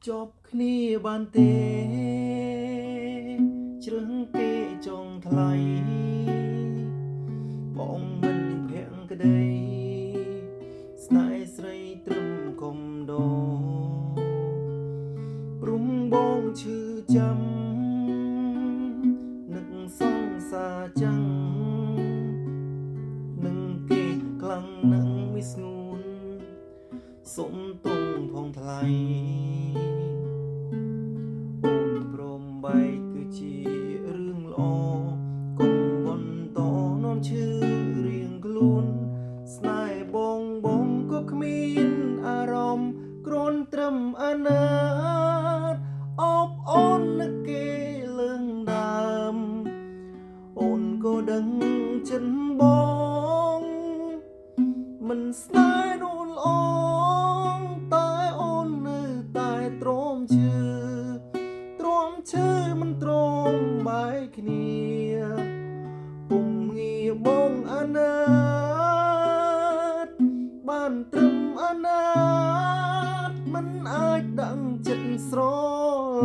จบគ្នាបានទេជ្រឹងគេចងថ្លៃបងមិនភាំងក្តីស្នេហ៍ស្រីត្រឹមកុំដោព្រំបងឈឺចាំនឹកសង្សារចាំងនឹងគេខ្លាំងនឹងមិនស្ងួនសុំទុំផងថ្លៃអូនព្រមបែកគឺជារឿងល្អកុំបន្តនាំឈឺរៀងខ្លួនស្នេហ៍បងក៏គ្មានអារម្មណ៍គ្រាន់ត្រឹមអាណិតអបអូននឹកគេលើងដើមអូនក៏ដឹងចិនបងមិនស្នេហ៍នូនល្អតែអូននៅតែទ្រាំឈឺមិនទ្រាំបែកគ្នាពុំងារបងអាណិតបានត្រឹមអាណិតមិនអាចដឹងចិត្តស្រ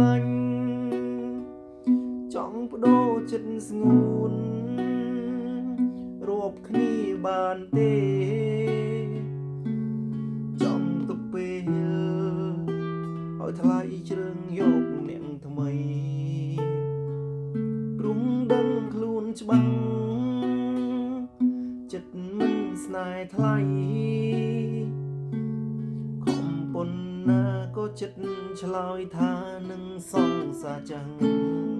ឡាញ់ចង់បដូរចិត្តស្ងួនរាប់គ្នាបានទេចង់ទៅពេលឲ្យថ្លៃជ្រើងយកអ្នកថ្មីព្រំដឹងខ្លួនច្បាស់ចិត្តមិនស្នេហ៍ថ្លៃខំប៉ុណ្ណាក៏ចិត្តឆ្លើយថានឹងសងសាចាំង